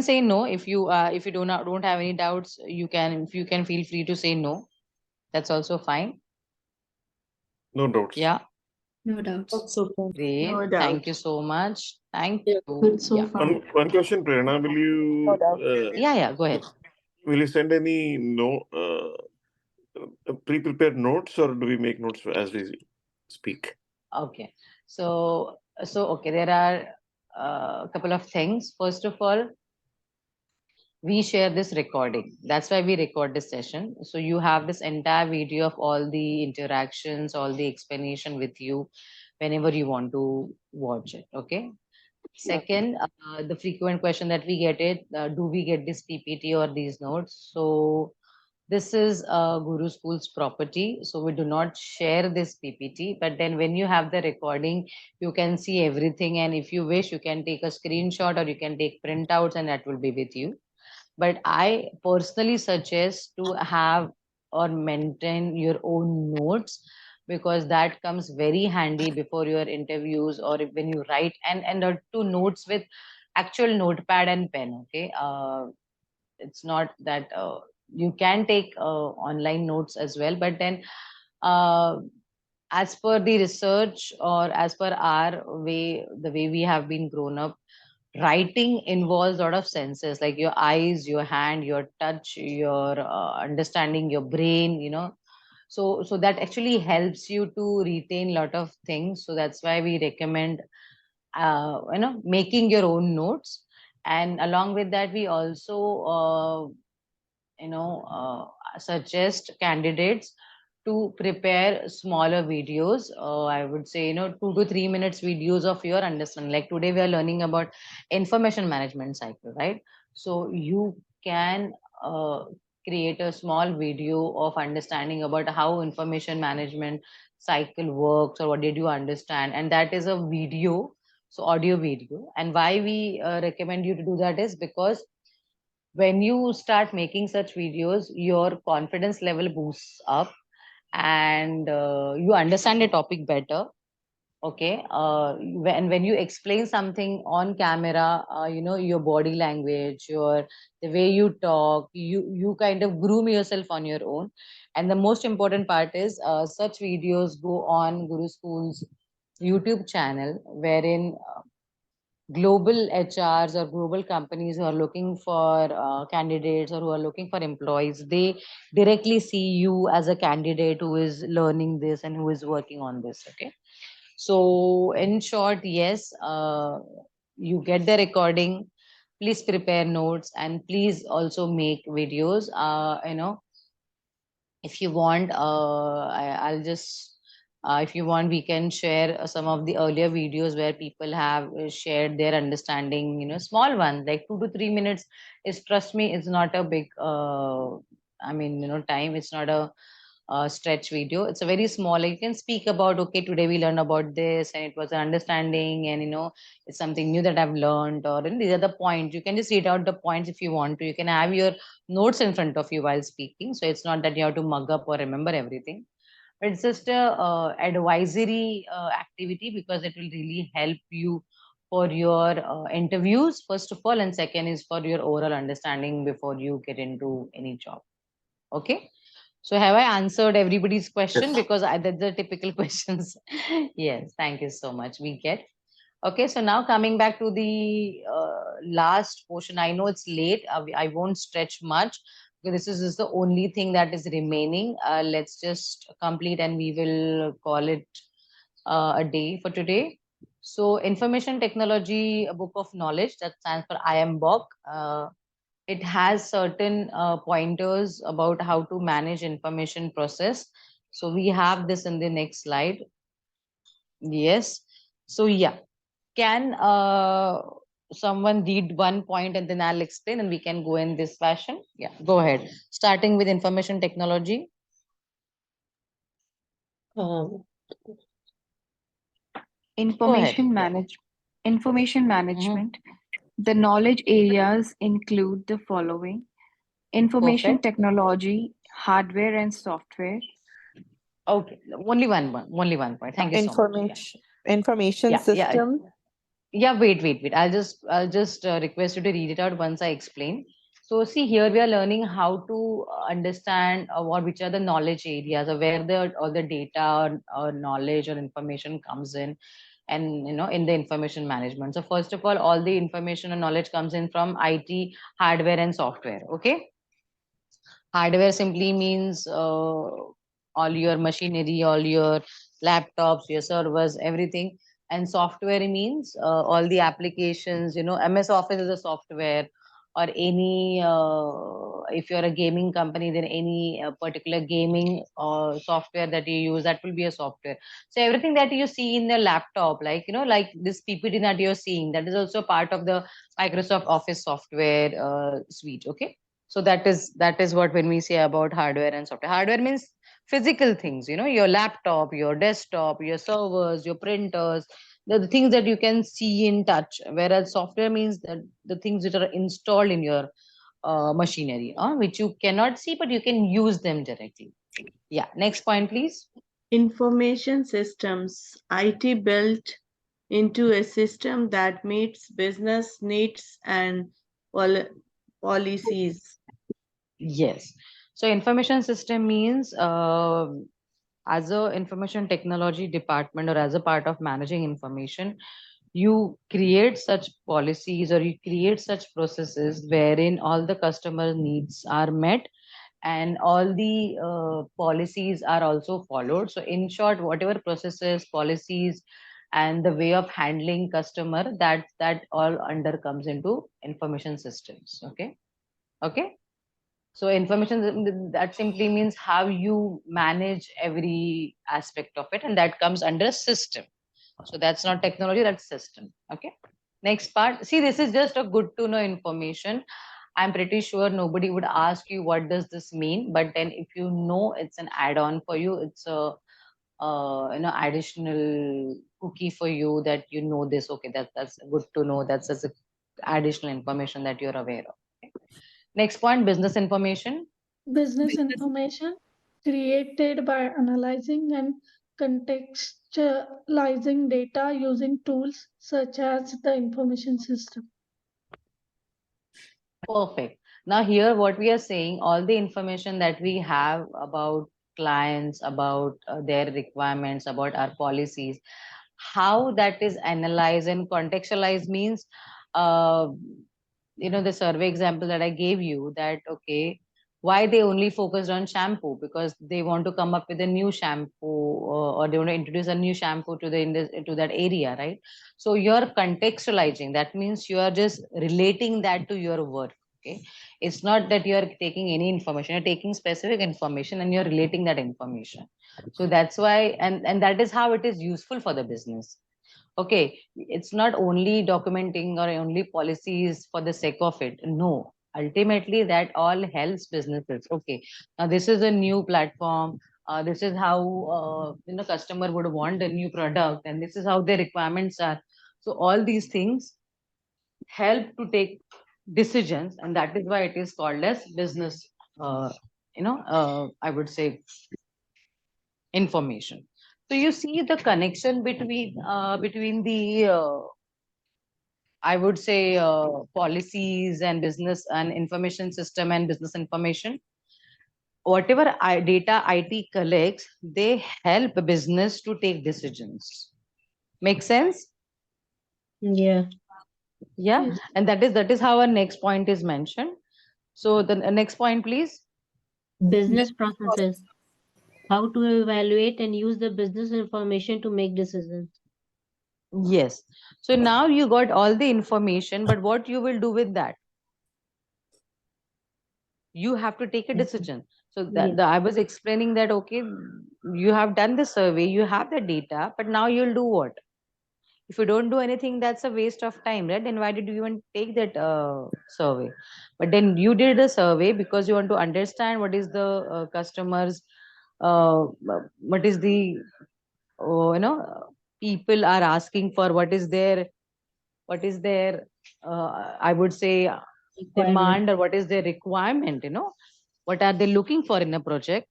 say no if you don't have any doubts. You can feel free to say no. That's also fine. No doubts. Yeah. No doubts. Also, Great. No Thank you doubts. so much. Thank you. Good so Yeah. far. One question, Prerna. No doubt. Yeah. Go ahead. Will you send any pre-prepared notes, or do we make notes as we speak? Okay. So okay, there are a couple of things. First of all, we share this recording. That's why we record this session. So you have this entire video of all the interactions, all the explanation with you whenever you want to watch it. Okay. Second, the frequent question that we get it, do we get this PPT or these notes? So this is Guru School's property. So we do not share this PPT, but then when you have the recording, you can see everything. And if you wish, you can take a screenshot, or you can take printouts, and that will be with you. But I personally suggest to have or maintain your own notes, because that comes very handy before your interviews, or when you write, and to notes with actual notepad and pen. Okay, it's not that you can take online notes as well, but then as per the research or as per our way, the way we have been grown up, writing involves a lot of senses like your eyes, your hand, your touch, your understanding, your brain, so that actually helps you to retain a lot of things. So that's why we recommend making your own notes. And along with that, we also suggest candidates to prepare smaller videos. I would say 2 to 3 minutes videos of your understanding. Like today we are learning about information management cycle, right? So you can create a small video of understanding about how information management cycle works, or what did you understand, and that is a video, so audio video. And why we recommend you to do that is because when you start making such videos, your confidence level boosts up, and you understand the topic better. Okay, when you explain something on camera, your body language, your the way you talk, you kind of groom yourself on your own. And the most important part is such videos go on Guru School's YouTube channel, wherein global HRs or global companies who are looking for candidates, or who are looking for employees, they directly see you as a candidate who is learning this and who is working on this. Okay, so in short, yes, you get the recording. Please prepare notes, and please also make videos. If you want, I'll just if you want, we can share some of the earlier videos where people have shared their understanding, small one, like 2 to 3 minutes is, trust me, it's not a big time. It's not a stretch video. It's a very small, like you can speak about, okay, today we learned about this and it was an understanding, and it's something new that I've learned, or these are the points. You can just read out the points if you want to. You can have your notes in front of you while speaking, so it's not that you have to mug up or remember everything. But it's just a advisory activity, because it will really help you for your interviews, first of all, and second is for your overall understanding before you get into any job. Okay, so have I answered everybody's question? Yes. Because that's the typical questions. Yes, thank you so much. We get. Okay, so now coming back to the last portion. I know it's late. I won't stretch much, because this is the only thing that is remaining. Let's just complete, and we will call it a day for today. So information technology, a book of knowledge, that stands for IMBOK. It has certain pointers about how to manage information process. So we have this in the next slide. Yes. So yeah, can someone read one point and then I'll explain, and we can go in this fashion. Yeah, go ahead. Starting with information technology. Um, Information Yeah. information management. The knowledge areas include the following: information Perfect. technology, hardware and software. Okay, only one point. Thank you so much. Yeah. Information Yeah, yeah. system. Yeah, wait. I'll just request you to read it out once I explain. So see, here we are learning how to understand which are the knowledge areas, or where the all the data, or knowledge or information comes in, and in the information management. So first of all the information and knowledge comes in from IT, hardware and software. Okay, hardware simply means all your machinery, all your laptops, your servers, everything. And software means all the applications. MS Office is a software, or any if you're a gaming company, then any particular gaming software that you use, that will be a software. So everything that you see in the laptop, like like this PPT that you're seeing, that is also part of the Microsoft Office software suite. Okay, so that is what, when we say about hardware and software. Hardware means physical things, your laptop, your desktop, your servers, your printers, the things that you can see in touch. Whereas software means that the things that are installed in your machinery, which you cannot see, but you can use them directly. Yeah, next point, please. Information systems. IT built into a system that meets business needs and policies. Yes. So information system means as a information technology department or as a part of managing information, you create such policies or you create such processes wherein all the customer needs are met and all the policies are also followed. So in short, whatever processes, policies, and the way of handling customer, that all under comes into information systems. Okay. Okay. So information, that simply means how you manage every aspect of it, and that comes under system. So that's not technology, that's system. Okay. Next part. See, this is just a good to know information. I'm pretty sure nobody would ask you what does this mean, but then if you know, it's an add-on for you. It's a additional cookie for you that you know this. Okay, that's good to know. That's just a additional information that you're aware of. Okay. Next point, business information. Business information created by analyzing and contextualizing data using tools such as the information system. Perfect. Now here what we are saying, all the information that we have about clients, about their requirements, about our policies, how that is analyzed and contextualized means, uh, the survey example that I gave you, that okay, why they only focused on shampoo, because they want to come up with a new shampoo, or they want to introduce a new shampoo to to that area, right? So you're contextualizing, that means you are just relating that to your work. Okay, it's not that you're taking any information, you're taking specific information and you're relating that information. So that's why, and that is how it is useful for the business. Okay, it's not only documenting or only policies for the sake of it. No, ultimately that all helps businesses. Okay, now this is a new platform. This is how customer would want a new product, and this is how their requirements are. So all these things help to take decisions, and that is why it is called as business. I would say information. So you see the connection between the I would say policies and business and information system and business information. Whatever data IT collects, they help business to take decisions. Make sense? Yeah. Yeah. Yes. And that is how our next point is mentioned. So the next point, please. Business processes. How to evaluate and use the business information to make decisions. Yes. So now you got all the information, but what you will do with that? You have to take a decision. So that I was explaining that, okay, you have done the survey, you have the data, but now you'll do what? If you don't do anything, that's a waste of time, right? Then why did you even take that survey? But then you did a survey because you want to understand what is the customers, what is the people are asking for, what is their I would say demand, or what is their requirement, what are they looking for in a project.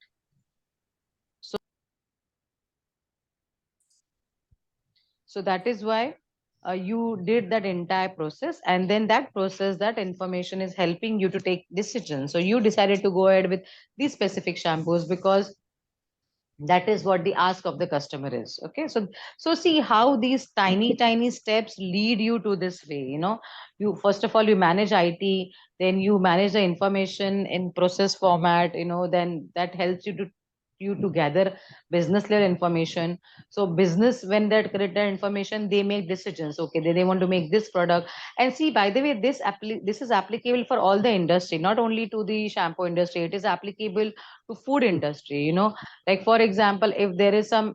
So that is why you did that entire process, and then that process, that information is helping you to take decisions. So you decided to go ahead with these specific shampoos because that is what the ask of the customer is. Okay, so see how these tiny steps lead you to this way. You first of all, you manage IT, then you manage the information in process format, then that helps you to gather business level information. So business, when that get that information, they make decisions. Okay, they want to make this product. And see, by the way, this is applicable for all the industry, not only to the shampoo industry. It is applicable to food industry. Like for example, if there is some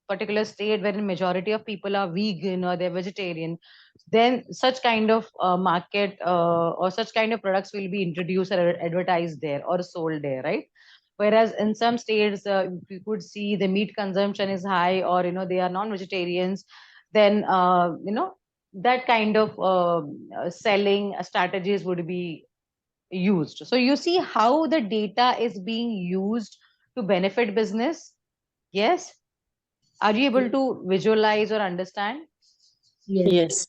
particular state wherein majority of people are vegan or they're vegetarian, then such kind of market or such kind of products will be introduced or advertised there or sold there, right? Whereas in some states, you could see the meat consumption is high, or they are non-vegetarians, then that kind of selling strategies would be used. So you see how the data is being used to benefit business. Yes. Are you able to visualize or understand? Yes.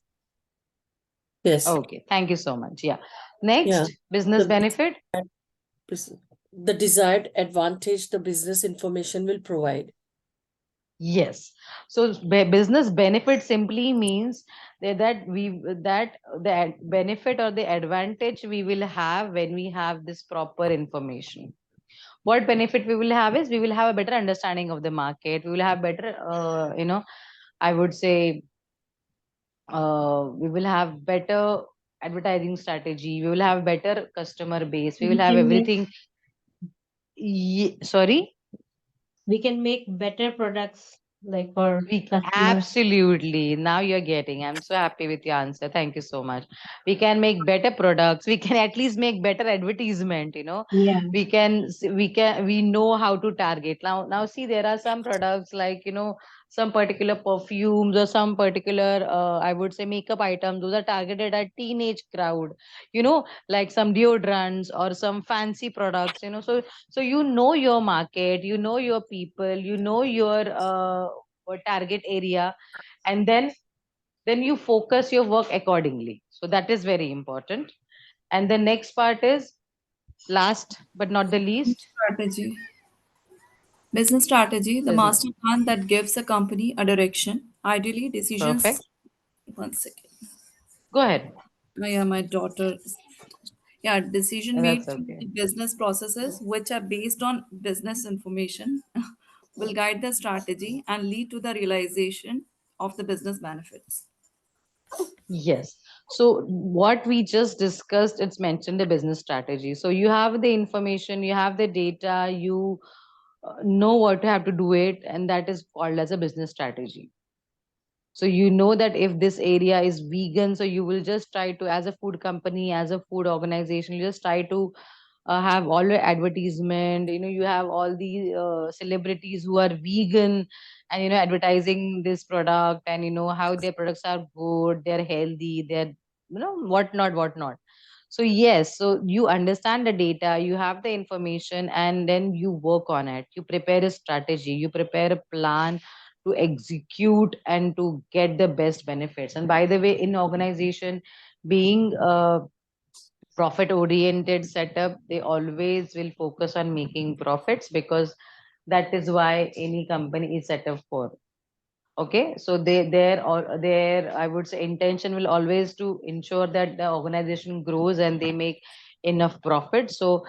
Yes. Okay, thank you so much. Yeah. Next, Yeah. business The benefit. the desired advantage the business information will provide. Yes. So business benefit simply means that the benefit or the advantage we will have when we have this proper information. What benefit we will have is we will have a better understanding of the market. We will have better, I would say, we will have better advertising strategy. We will have better customer base. We will We have can make everything. Sorry. we can make better products like for customers. Absolutely. Now you're getting. I'm so happy with your answer. Thank you so much. We can make better products. We can at least make better advertisement, Yeah. We know how to target. Now see, there are some products like, some particular perfumes or some particular, I would say makeup items. Those are targeted at teenage crowd, like some deodorants or some fancy products, so your market, your people, your, or target area, and then you focus your work accordingly. So that is very important. And the next part is, last but not the least, Strategy. Business strategy, the business. master plan that gives a company a direction. Ideally, decisions. Perfect. 1 second. Go ahead. Oh, yeah, my daughter. Yeah, decision made That's through okay. the business processes, which are based on business information, will guide the strategy and lead to the realization of the business benefits. Yes. So what we just discussed, it's mentioned the business strategy. So you have the information, you have the data, you know what to have to do it, and that is called as a business strategy. So you know that if this area is vegan, so you will just try to, as a food company, as a food organization, you just try to have all your advertisement. You have all the celebrities who are vegan, and advertising this product, and how their products are good, they're healthy, they're whatnot. So yes, so you understand the data, you have the information, and then you work on it. You prepare a strategy, you prepare a plan to execute and to get the best benefits. And by the way, in organization, being profit oriented setup, they always will focus on making profits, because that is why any company is set up for. Okay, so their I would say intention will always to ensure that the organization grows and they make enough profit. So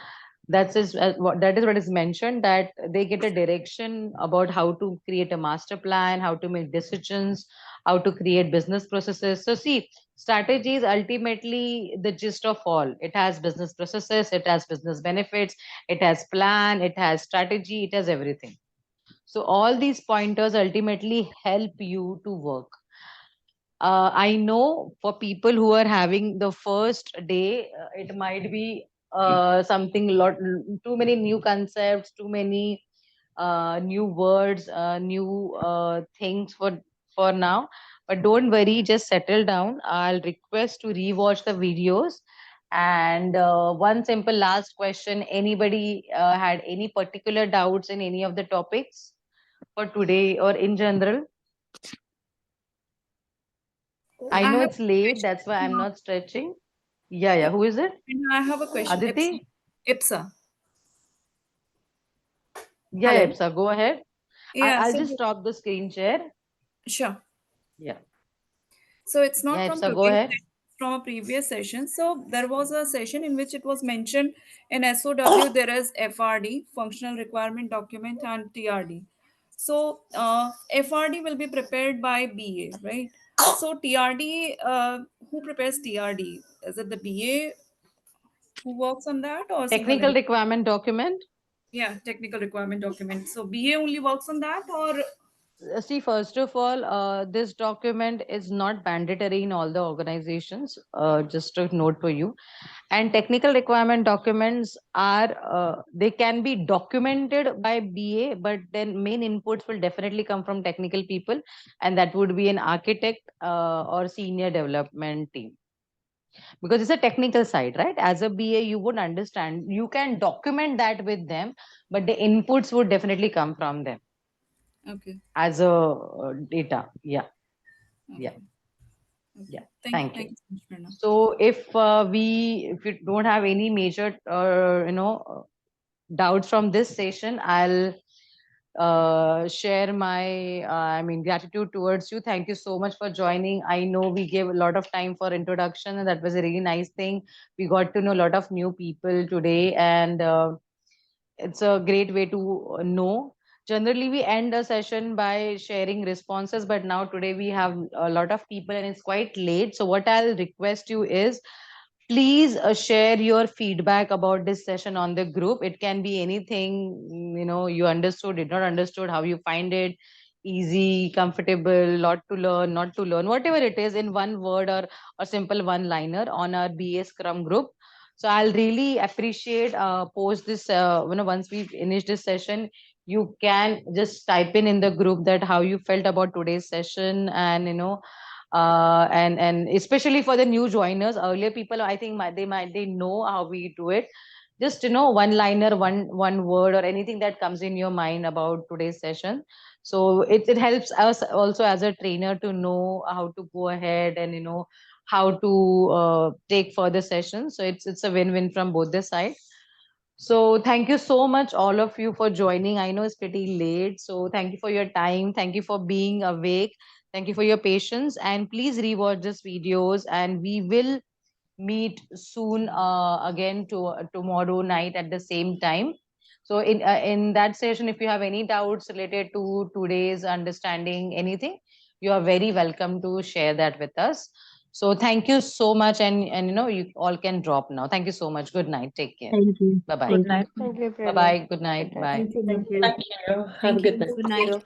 that is what is mentioned, that they get a direction about how to create a master plan, how to make decisions, how to create business processes. So see, strategy is ultimately the gist of all. It has business processes, it has business benefits, it has plan, it has strategy, it has everything. So all these pointers ultimately help you to work. I know for people who are having the first day, it might be something lot too many new concepts, too many new words, new things for now. But don't worry, just settle down. I'll request to rewatch the videos. And one simple last question: anybody had any particular doubts in any of the topics for today or in general? I I know have it's a late, question. that's why I'm not stretching. Yeah. Who is it? I have a question. IPSA. Aditi? IPSA. Yeah, Hello. Epsa, go ahead. Yeah, I'll so just stop the screen share. sure. Yeah. So it's not Yeah, from Epsa, go today's ahead. session, it's from a previous session. So there was a session in which it was mentioned in SOW there is FRD, functional requirement document, and TRD. So FRD will be prepared by BA, right? So TRD, who prepares TRD? Is it the BA who works on that, or someone Technical else? requirement document. Yeah, technical requirement document. So BA only works on that, or See, first of all, this document is not mandatory in all the organizations. Just a note for you. And technical requirement documents are, they can be documented by BA, but then main inputs will definitely come from technical people, and that would be an architect or senior development team. Because it's a technical side, right? As a BA, you would understand, you can document that with them, but the inputs would definitely come from them okay. as a data. Yeah. Yeah, Thank thank you. you so much, Prerna. So if you don't have any major doubts from this session, I'll share my gratitude towards you. Thank you so much for joining. I know we gave a lot of time for introduction, and that was a really nice thing. We got to know a lot of new people today, and it's a great way to know. Generally we end a session by sharing responses, but now today we have a lot of people and it's quite late. So what I'll request you is, please share your feedback about this session on the group. It can be anything, you understood, did not understood, how you find it easy, comfortable, lot to learn, not to learn, whatever it is, in one word or a simple one liner on our BA Scrum group. So I'll really appreciate post this, once we finish this session, you can just type in the group that how you felt about today's session, and and especially for the new joiners. Earlier people, I think they know how we do it. Just one liner, one word or anything that comes in your mind about today's session. So it helps us also as a trainer to know how to go ahead and how to take further sessions. So it's a win-win from both the sides. So thank you so much, all of you, for joining. I know it's pretty late, so thank you for your time. Thank you for being awake. Thank you for your patience, and please rewatch these videos, and we will meet soon again tomorrow night at the same time. So in that session, if you have any doubts related to today's understanding anything, you are very welcome to share that with us. So thank you so much, and you all can drop now. Thank you so much. Good night. Take care. Thank you. Bye bye. Thank you. Thank you, Bye Prerna. bye. Good night. Good night. Bye. Thank you. Thank you. Thank you. Have a Thank good you. night. Good night.